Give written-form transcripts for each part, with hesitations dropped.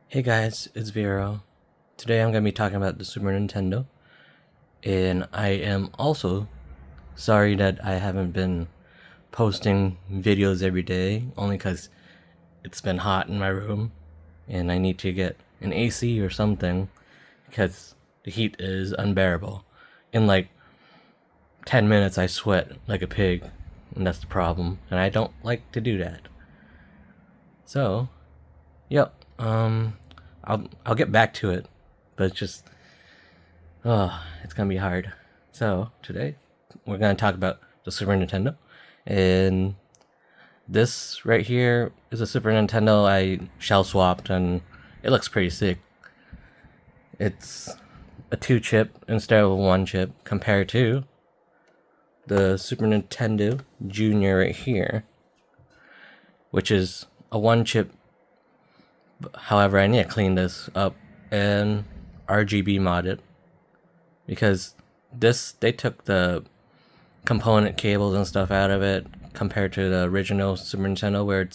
Hey guys, it's Vero. Today I'm going to be talking about the Super Nintendo, and I am also sorry that I haven't been posting videos every day, only because it's been hot in my room, and I need to get an AC or something, because the heat is unbearable. In like 10 minutes I sweat like a pig, and that's the problem, and I don't like to do that. So, yep, I'll get back to it, but it's gonna be hard. So today we're gonna talk about the Super Nintendo, and this right here is a Super Nintendo I shell swapped, and it looks pretty sick. It's a 2 chip instead of a 1 chip, compared to the Super Nintendo Junior right here, which is a 1 chip. However, I need to clean this up and RGB mod it, because they took the component cables and stuff out of it compared to the original Super Nintendo, where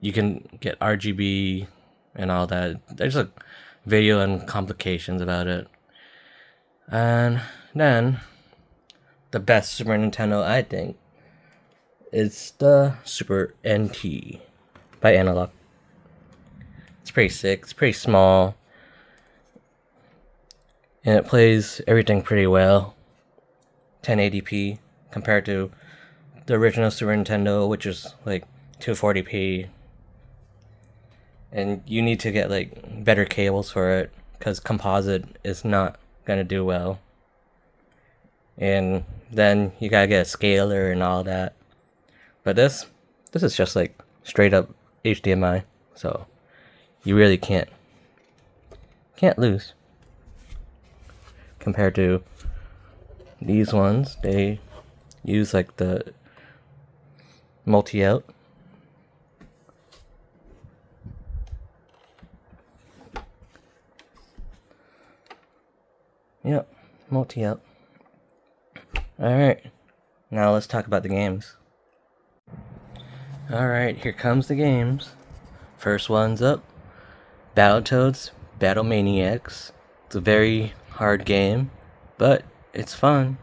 you can get RGB and all that. There's a video and complications about it. And then the best Super Nintendo, I think, is the Super NT by Analog. It's pretty sick. It's pretty small, and it plays everything pretty well. 1080p compared to the original Super Nintendo, which is like 240p. And you need to get like better cables for it, because composite is not gonna do well. And then you gotta get a scaler and all that. But this is just like straight up HDMI, so you really can't lose compared to these ones. They use like the multi-out. Yep, multi-out. Alright, now let's talk about the games. Alright, here comes the games. First one's up, Battletoads Battle Maniacs. It's a very hard game, but it's fun.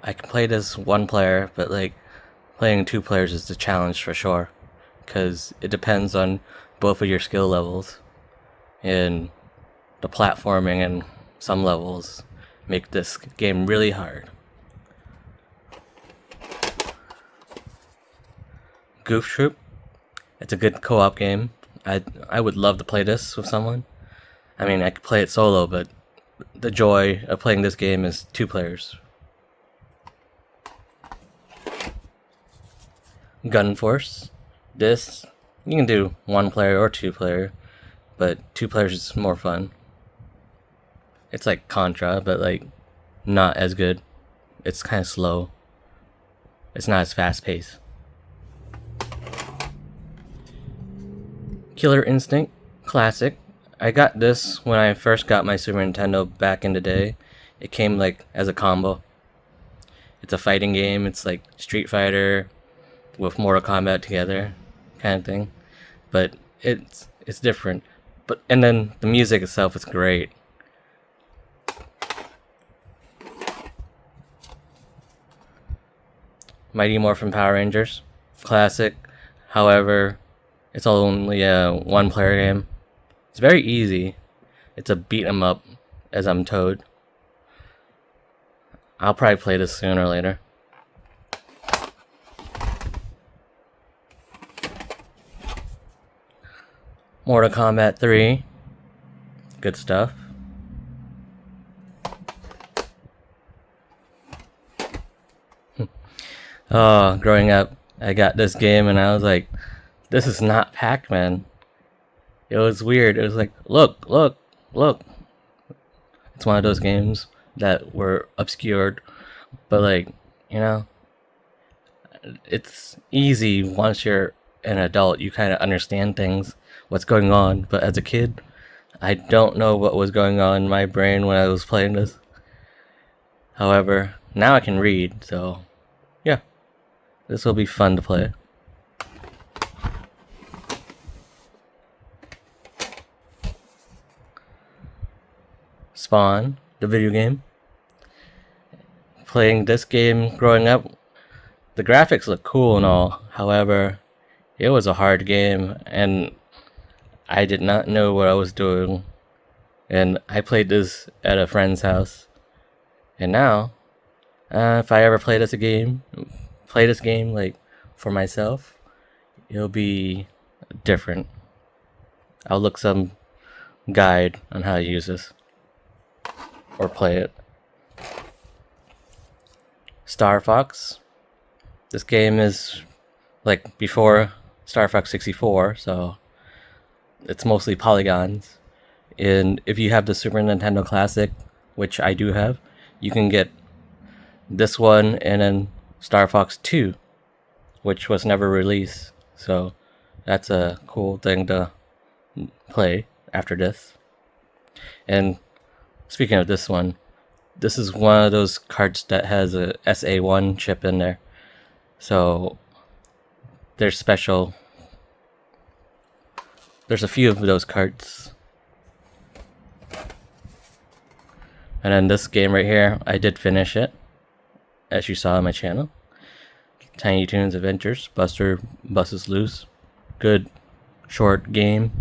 I can play this 1 player, but like playing 2 players is the challenge for sure, because it depends on both of your skill levels, and the platforming and some levels make this game really hard. Goof Troop, it's a good co-op game. I would love to play this with someone. I mean, I could play it solo, but the joy of playing this game is 2 players. Gun Force, this you can do 1 player or 2 player, but 2 players is more fun. It's like Contra, but like not as good. It's kind of slow. It's not as fast paced. Killer Instinct Classic. I got this when I first got my Super Nintendo back in the day. It came like as a combo. It's a fighting game. It's like Street Fighter with Mortal Kombat together, kind of thing. But it's different. But and then the music itself is great. Mighty Morphin Power Rangers, classic. However, it's only a 1 player game. It's very easy. It's a beat 'em up, as I'm told. I'll probably play this sooner or later. Mortal Kombat 3, good stuff. Oh, growing up, I got this game and I was like, this is not Pac-Man. It was weird. It was like, look, look, look. It's one of those games that were obscured, but like, you know, it's easy once you're an adult. You kind of understand things, what's going on. But as a kid, I don't know what was going on in my brain when I was playing this. However, now I can read, so yeah, this will be fun to play. Spawn, the video game. Playing this game growing up, the graphics look cool and all. However, it was a hard game and I did not know what I was doing. And I played this at a friend's house. And now, if I ever play this game like for myself, it'll be different. I'll look some guide on how to use this or play it. Star Fox. This game is like before Star Fox 64, so it's mostly polygons. And if you have the Super Nintendo Classic, which I do have, you can get this one and then Star Fox 2, which was never released. So that's a cool thing to play after this. And speaking of this one, this is one of those carts that has a SA1 chip in there. So there's a few of those carts. And then this game right here, I did finish it, as you saw on my channel. Tiny Toons Adventures, Buster Busts Loose. Good short game.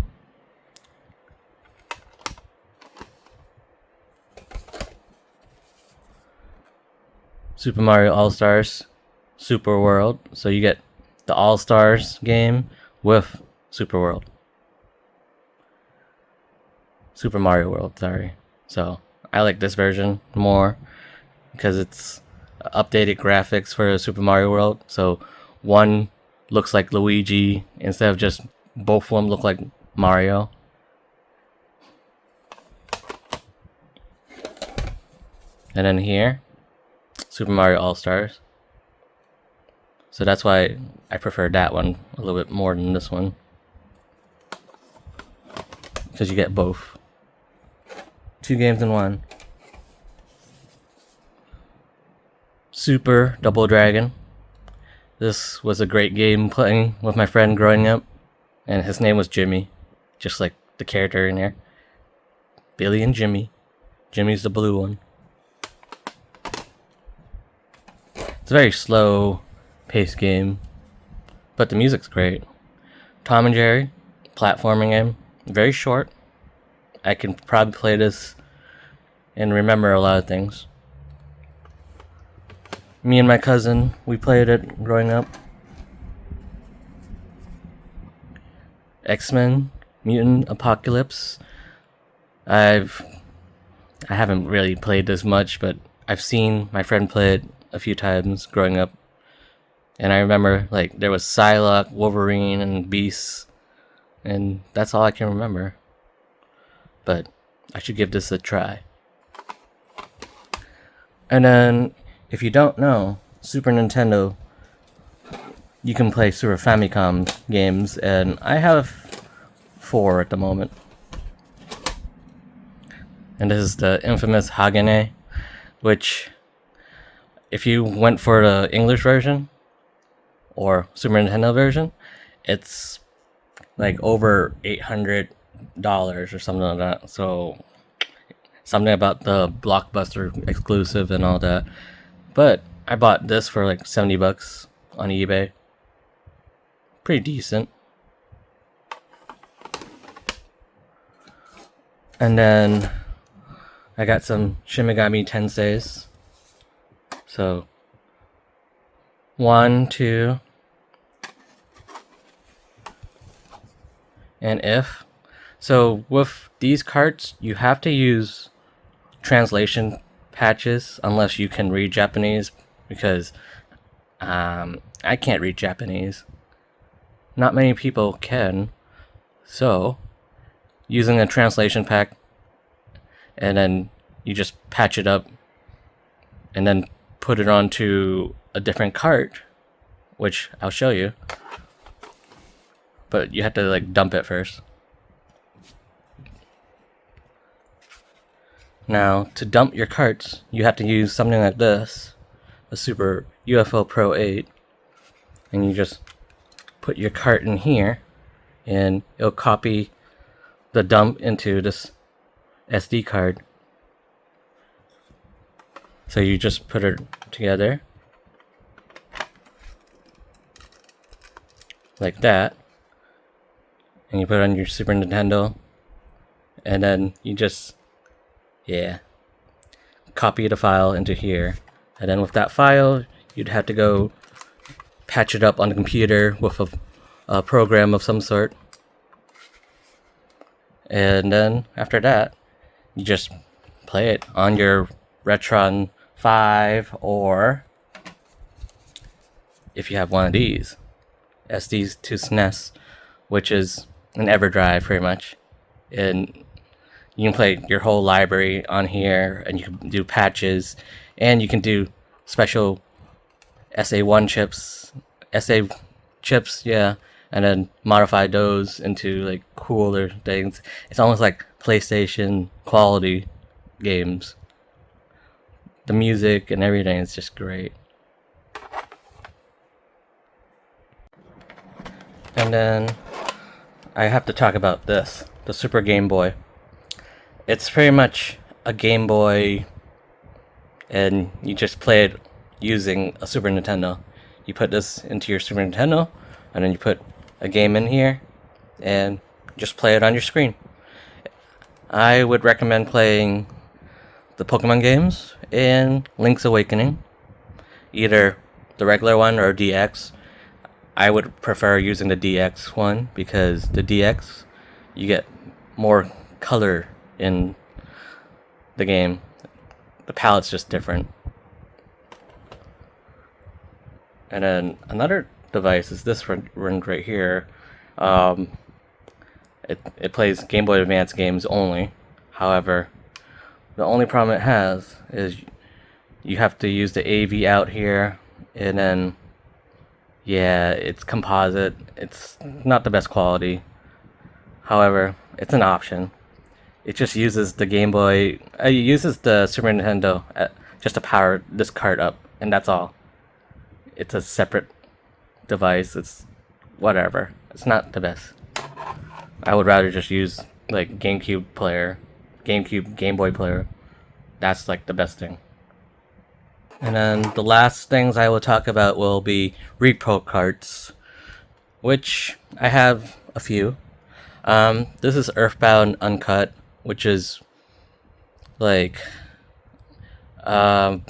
Super Mario All-Stars Super World. So you get the All-Stars game with Super World. Super Mario World, sorry. So I like this version more because it's updated graphics for Super Mario World. So one looks like Luigi instead of just both of them look like Mario. And then here, Super Mario All-Stars. So that's why I prefer that one a little bit more than this one, because you get both. 2 games in one. Super Double Dragon. This was a great game playing with my friend growing up, and his name was Jimmy, just like the character in here. Billy and Jimmy. Jimmy's the blue one. It's a very slow paced game, but the music's great. Tom and Jerry, platforming game, very short. I can probably play this and remember a lot of things. Me and my cousin, we played it growing up. X-Men Mutant Apocalypse. I haven't really played this much, but I've seen my friend play it a few times growing up. And I remember like there was Psylocke, Wolverine, and Beast, and that's all I can remember. But I should give this a try. And then, if you don't know, Super Nintendo, you can play Super Famicom games, and I have 4 at the moment. And this is the infamous Hagane, which, if you went for the English version, or Super Nintendo version, it's like over $800 or something like that. So something about the Blockbuster exclusive and all that. But I bought this for like $70 on eBay. Pretty decent. And then I got some Shin Megami Tenseis. So 1, 2, and if. So with these carts, you have to use translation patches unless you can read Japanese, because I can't read Japanese. Not many people can. So using a translation pack, and then you just patch it up and then put it onto a different cart, which I'll show you. But you have to like dump it first. Now, to dump your carts, you have to use something like this, a Super UFO Pro 8, and you just put your cart in here, and it'll copy the dump into this SD card, So you just put it together like that, and you put it on your Super Nintendo, and then you just, yeah, copy the file into here. And then with that file, you'd have to go patch it up on the computer with a program of some sort. And then after that, you just play it on your Retron 5, or if you have one of these, SD2SNES, which is an EverDrive pretty much. And you can play your whole library on here, and you can do patches, and you can do special SA1 chips, SA chips, yeah, and then modify those into like cooler things. It's almost like PlayStation quality games. The music and everything is just great. And then I have to talk about this, the Super Game Boy. It's pretty much a Game Boy, and you just play it using a Super Nintendo. You put this into your Super Nintendo, and then you put a game in here, and just play it on your screen. I would recommend playing the Pokemon games and Link's Awakening, either the regular one or DX. I would prefer using the DX one because the DX, you get more color in the game. The palette's just different. And then another device is this one right here. It plays Game Boy Advance games only. However, the only problem it has is you have to use the AV out here, and then yeah, it's composite. It's not the best quality. However, it's an option. It just uses the Game Boy. It uses the Super Nintendo just to power this cart up, and that's all. It's a separate device. It's whatever. It's not the best. I would rather just use like GameCube player, GameCube Game Boy player. That's like the best thing. And then the last things I will talk about will be repro carts, which I have a few. This is Earthbound Uncut, which is like playing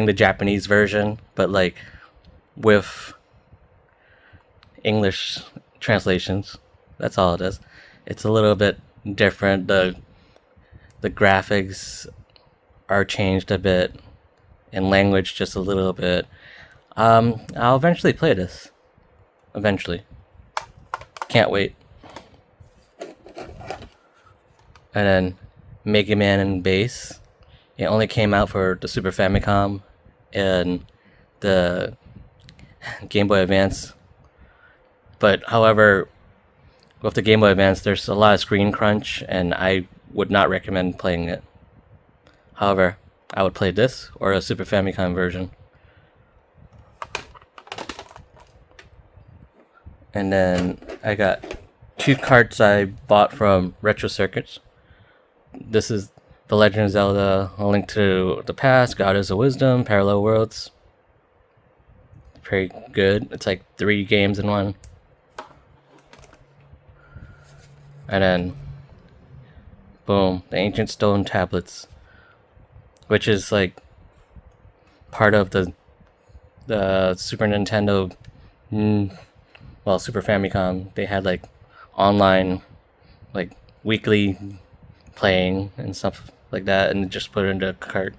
the Japanese version, but like with English translations. That's all it is. It's a little bit different. The graphics are changed a bit, and language just a little bit. I'll eventually play this. Eventually. Can't wait. And then Mega Man and Bass. It only came out for the Super Famicom and the Game Boy Advance. But however, with the Game Boy Advance, there's a lot of screen crunch, and I would not recommend playing it. However, I would play this or a Super Famicom version. And then I got 2 carts I bought from Retro Circuits. This is The Legend of Zelda: A Link to the Past, Goddess of Wisdom, Parallel Worlds. Pretty good. It's like 3 games in one. And then, boom, the Ancient Stone Tablets, which is like part of the Super Nintendo, Super Famicom. They had like online, like weekly playing and stuff like that, and just put it into a cart.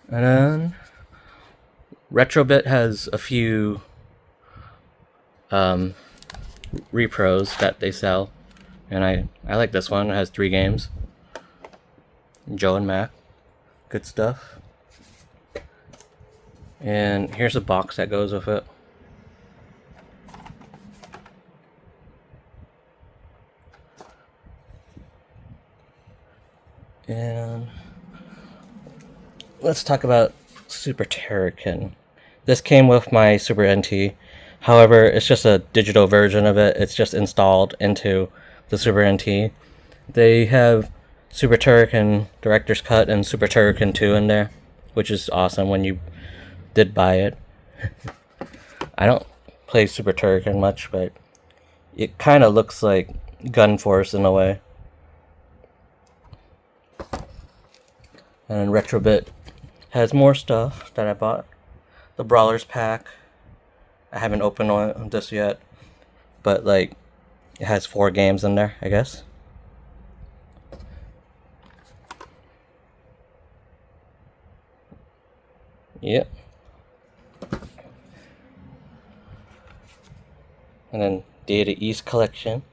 And then Retrobit has a few repros that they sell, and I like this one. It has 3 games. Joe and Mac, good stuff. And here's a box that goes with it. And let's talk about Super Terrakin. This came with my Super NT. However, it's just a digital version of it. It's just installed into the Super NT. They have Super Turrican Director's Cut and Super Turrican 2 in there, which is awesome when you did buy it. I don't play Super Turrican much, but it kind of looks like Gun Force in a way. And Retrobit has more stuff that I bought. The Brawlers pack. I haven't opened this yet, but like it has 4 games in there, I guess. Yep. And then Data East collection.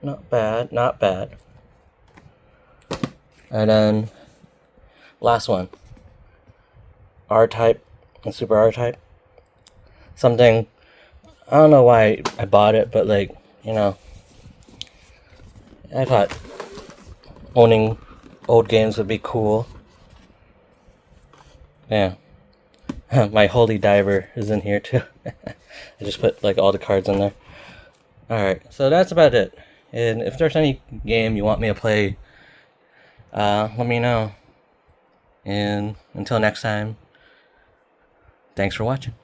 Not bad, not bad. And then last one. R-Type and Super R-Type. Something, I don't know why I bought it, but like, you know, I thought owning old games would be cool. Yeah. My Holy Diver is in here too. I just put like all the cards in there. Alright, so that's about it. And if there's any game you want me to play, let me know. And until next time, thanks for watching.